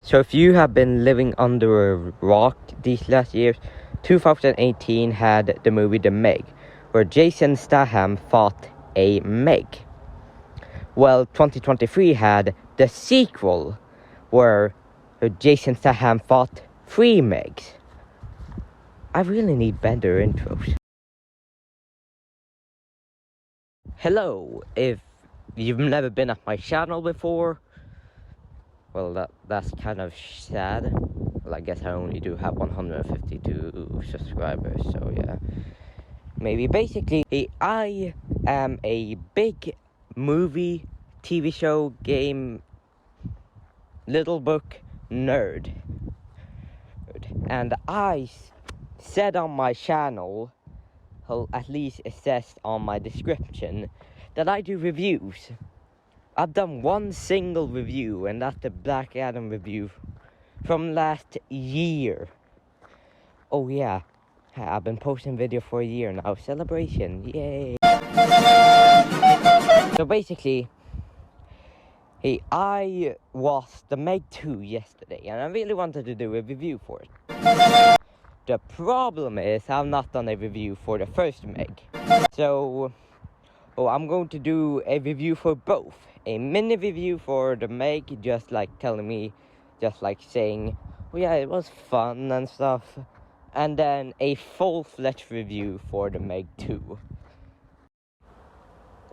So if you have been living under a rock these last years, 2018 had the movie The Meg, where Jason Statham fought a Meg. Well, 2023 had the sequel, where Jason Statham fought 3 Megs. I really need better intros. Hello, if you've never been at my channel before, well, that's kind of sad. Well, I guess I only do have 152 subscribers, so yeah. Maybe basically, I am a big movie, TV show, game, little book nerd. And I said on my channel, well, at least it says on my description, that I do reviews. I've done one single review, and that's the Black Adam review from last year. Oh yeah, I've been posting video for a year now. Celebration, yay! So basically, I watched The Meg 2 yesterday, and I really wanted to do a review for it. The problem is, I've not done a review for the first Meg. So, I'm going to do a review for both. A mini review for the Meg, just like saying, oh yeah, it was fun and stuff. And then a full-fledged review for the Meg 2.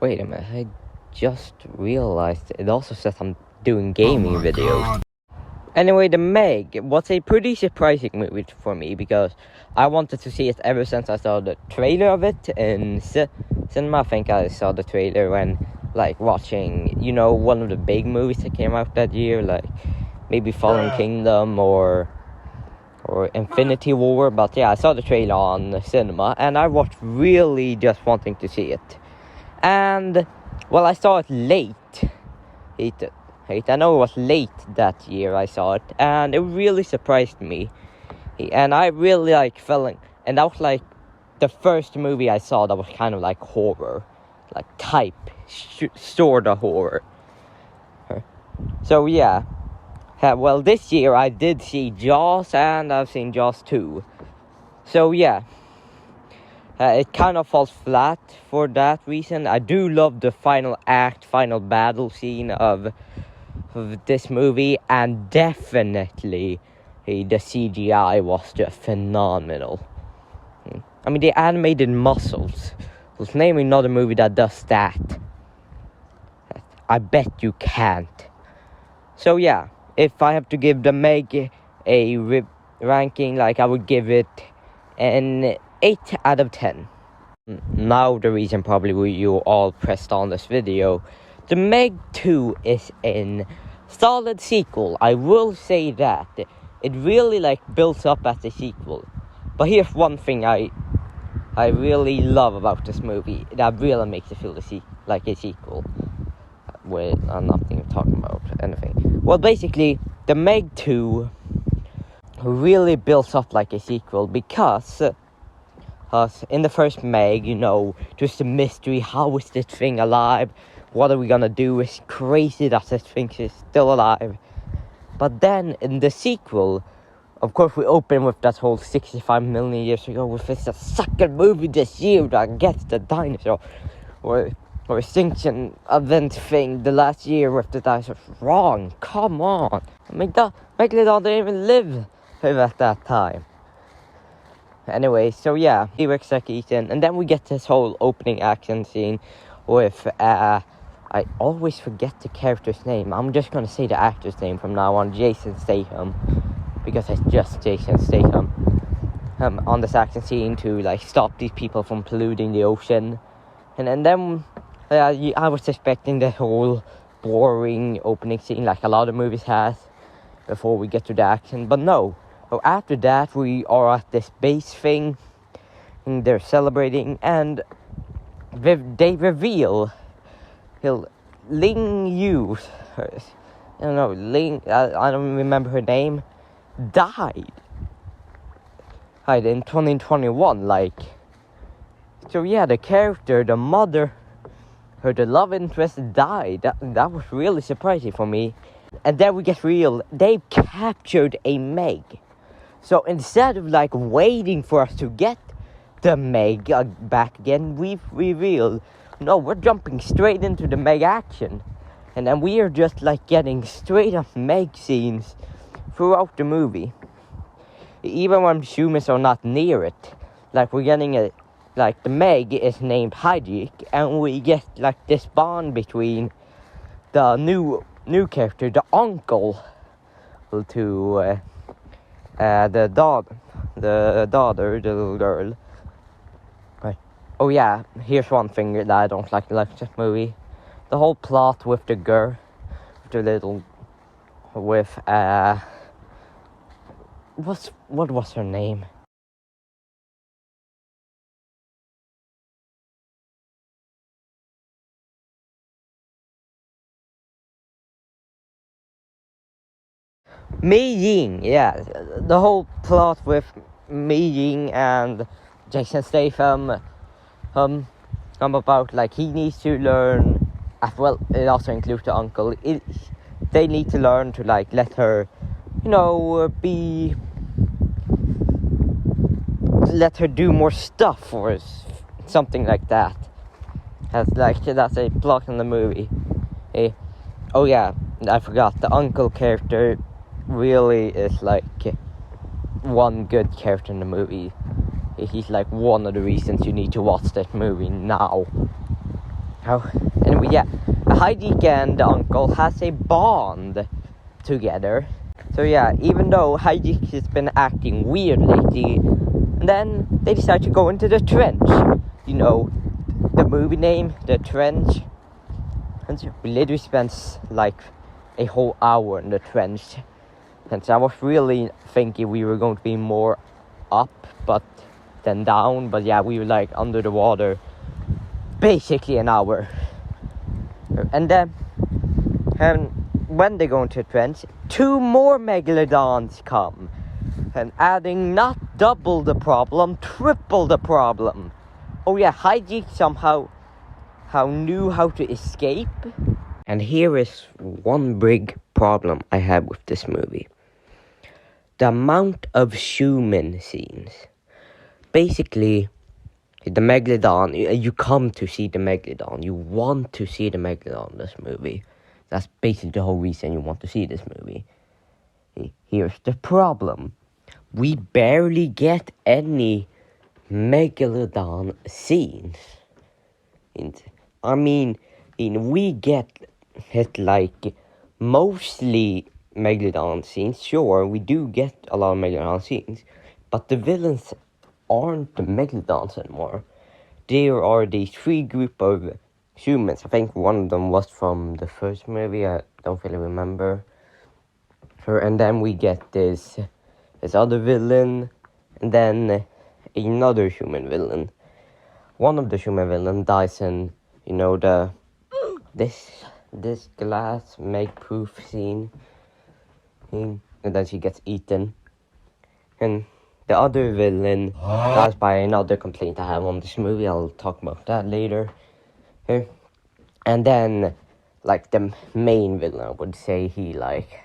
Wait a minute, I just realized it also says I'm doing gaming videos. God. Anyway, The Meg was a pretty surprising movie for me, because I wanted to see it ever since I saw the trailer of it in cinema. I think I saw the trailer when, watching, one of the big movies that came out that year, maybe Fallen Kingdom or Infinity War. But yeah, I saw the trailer on cinema, and I was really just wanting to see it. And, well, I saw it late. I know it was late that year I saw it, and it really surprised me. And I really and that was the first movie I saw that was kind of like horror, sort of horror. So yeah, well, this year I did see Jaws, and I've seen Jaws 2. So yeah, it kind of falls flat for that reason. I do love the final battle scene of this movie, and definitely the CGI was just phenomenal. I mean, the animated muscles. Let's name another movie that does that. I bet you can't. So yeah, if I have to give The Meg a ranking, I would give it an 8 out of 10. Now the reason probably you all pressed on this video. The Meg 2 is a solid sequel. I will say that. It really builds up as a sequel. But here's one thing I really love about this movie that really makes it feel like a sequel. Wait, I'm not even talking about anything. Well, basically, The Meg 2 really builds up like a sequel, because in the first Meg, just a mystery. How is this thing alive? What are we gonna do? It's crazy that this thing is still alive. But then in the sequel, of course, we open with that whole 65 million years ago, with this second movie this year that gets the dinosaur or extinction event thing the last year with the dinosaurs. Wrong, come on. I mean, Megalodon didn't even live at that time. Anyway, so yeah, T-Rex Ethan, and then we get this whole opening action scene with I always forget the character's name. I'm just gonna say the actor's name from now on, Jason Statham, because it's just Jason Statham. On this action scene to stop these people from polluting the ocean, and then I was expecting the whole boring opening scene like a lot of movies has before we get to the action, but no. So after that, we are at this base thing, and they're celebrating, and they reveal Ling Yu, I don't remember her name, died in 2021, so yeah, the character, the mother, the love interest died. That was really surprising for me. And then we get real. They've captured a Meg. So instead of like waiting for us to get the Meg back again, we've revealed, no, we're jumping straight into the Meg action. And then we are just like getting straight up Meg scenes throughout the movie. Even when humans are not near it. Like we're getting a, like the Meg is named Hajik, and we get like this bond between the new character, the uncle, to the daughter, the little girl. Right. Oh yeah, here's one thing that I don't like this movie. The whole plot with the girl, what was her name? Mei Ying, yeah. The whole plot with Mei Ying and Jason Statham, about like he needs to learn, as well, it also includes the uncle. They need to learn to like let her, let her do more stuff or something like that. That's a plot in the movie. Oh yeah, I forgot, the uncle character really is like one good character in the movie. He's like one of the reasons you need to watch that movie now. Anyway, yeah, Heidi and the uncle has a bond together. So yeah, even though Heidi has been acting weird lately, and then they decide to go into the trench. The movie name, The Trench. And we literally spent like a whole hour in the trench. And so I was really thinking we were going to be more up than down. But yeah, we were like under the water basically an hour. And then when they go into the trench, 2 more Megalodons come. And adding not double the problem, triple the problem. Oh yeah, Heidi somehow knew how to escape. And here is one big problem I have with this movie. The amount of human scenes. Basically, the Megalodon, you come to see the Megalodon. You want to see the Megalodon in this movie. That's basically the whole reason you want to see this movie. Here's the problem. We barely get any Megalodon scenes. We get like mostly Megalodon scenes. Sure, we do get a lot of Megalodon scenes, but the villains aren't the Megalodons anymore. There are these 3 group of humans. I think one of them was from the first movie. I don't really remember. And then we get this other villain, and then another human villain. One of the human villains dies in, this glass Meg-proof scene, and then she gets eaten. And the other villain dies by another complaint I have on this movie. I'll talk about that later. And then, like, the main villain, I would say, he, like,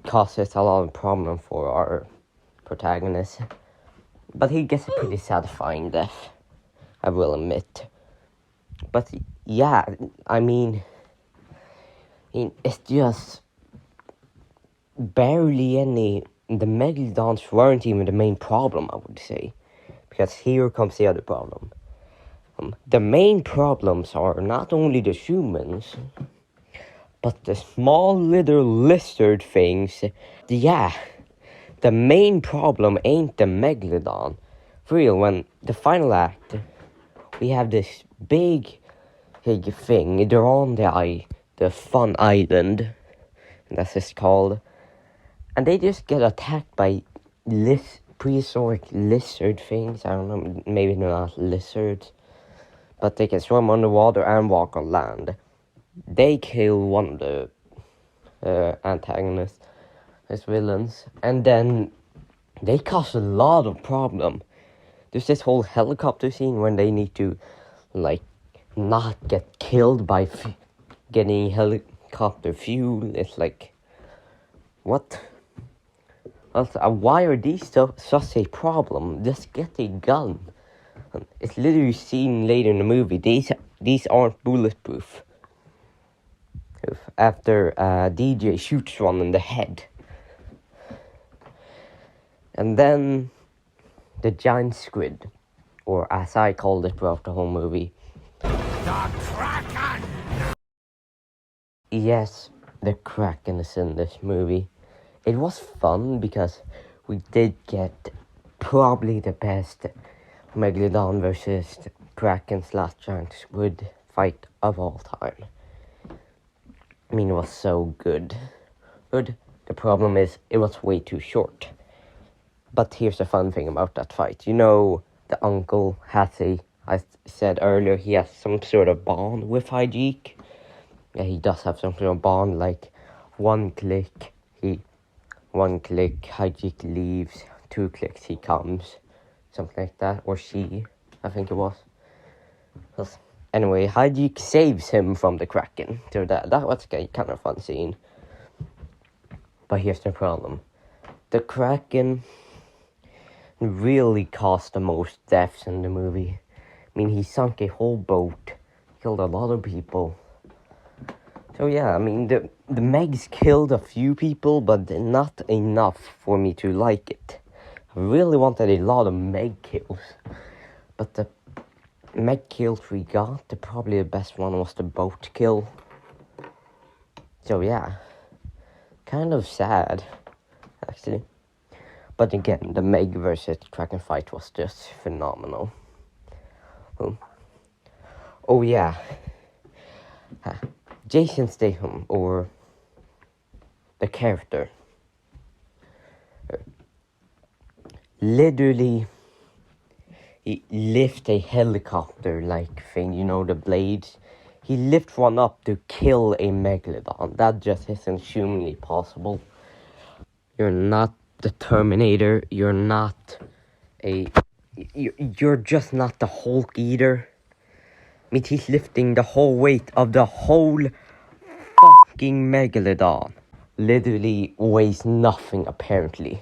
causes a lot of problem for our protagonist. But he gets a pretty satisfying death, I will admit. But, yeah, it's just barely any. The Megalodons weren't even the main problem, I would say. Because here comes the other problem. The main problems are not only the humans, but the small little lizard things. Yeah, the main problem ain't the Megalodon. For real, when the final act, we have this big thing. They're on the fun island, that's it's called. And they just get attacked by prehistoric lizard things. I don't know, maybe they're not lizards. But they can swim underwater and walk on land. They kill one of the antagonists, as villains. And then they cause a lot of problem. There's this whole helicopter scene when they need to, like, not get killed by getting helicopter fuel. It's like, what? Also, why are these such a problem? Just get a gun. It's literally seen later in the movie. These aren't bulletproof. After DJ shoots one in the head. And then the giant squid, or as I called it throughout the whole movie, the Kraken! Yes, the Kraken is in this movie. It was fun because we did get probably the best Megalodon versus Kraken / giant squid fight of all time. I mean, it was so good. The problem is, it was way too short. But here's the fun thing about that fight. You know, the uncle has I said earlier, he has some sort of bond with Hygeek. Yeah, he does have some sort of bond, like one click, Hygeek leaves, 2 clicks, he comes. Something like that, or she, I think it was. Anyway, Hygeek saves him from the Kraken. So that was a kind of fun scene. But here's the problem. The Kraken really caused the most deaths in the movie. I mean, he sunk a whole boat, killed a lot of people. So yeah, I mean, the Megs killed a few people, but not enough for me to like it. I really wanted a lot of Meg kills, but the Meg kills we got, probably the best one was the boat kill. So yeah, kind of sad, actually. But again, the Meg versus Kraken fight was just phenomenal. Oh yeah, Jason Statham, or the character, literally, he lift a helicopter like thing, you know, the blades. He lifts one up to kill a Megalodon. That just isn't humanly possible. You're not the Terminator. You're not you're just not the Hulk either. I mean, he's lifting the whole weight of the whole fucking Megalodon. Literally weighs nothing, apparently.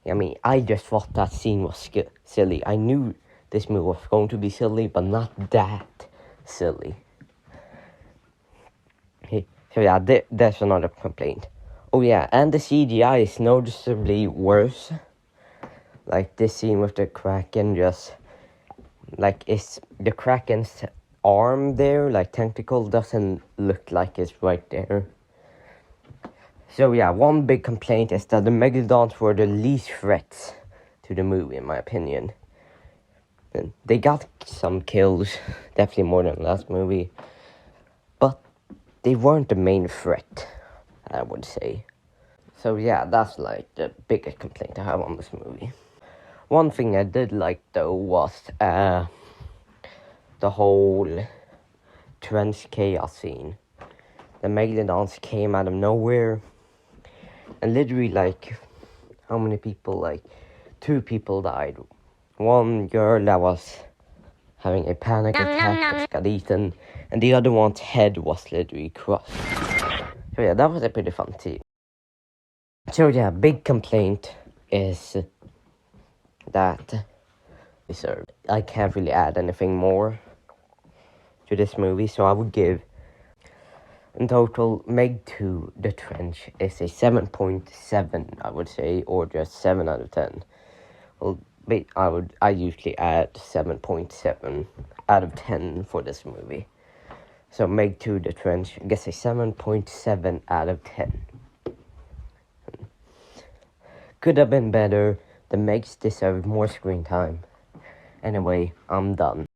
I mean, I just thought that scene was silly. I knew this movie was going to be silly, but not that silly. Okay, so yeah, that's another complaint. Oh yeah, and the CGI is noticeably worse. Like this scene with the Kraken, just like it's the Kraken's arm there, like tentacle, doesn't look like it's right there. So yeah, one big complaint is that the Megalodons were the least threats to the movie, in my opinion. And they got some kills, definitely more than last movie, but they weren't the main threat, I would say. So yeah, that's like the biggest complaint I have on this movie. One thing I did like though was the whole trench chaos scene. The Megalodons came out of nowhere, and literally like, how many people, like 2 people died. One girl that was having a panic attack just got eaten, and the other one's head was literally crushed. So yeah, that was a pretty fun scene. So yeah, big complaint is that I can't really add anything more to this movie, so I would give, in total, Meg 2, The Trench, is a 7.7, I would say, or just 7 out of 10. Well, I usually add 7.7 out of 10 for this movie. So Meg 2, The Trench, I guess a 7.7 out of 10. Could have been better. The Megs deserved more screen time. Anyway, I'm done.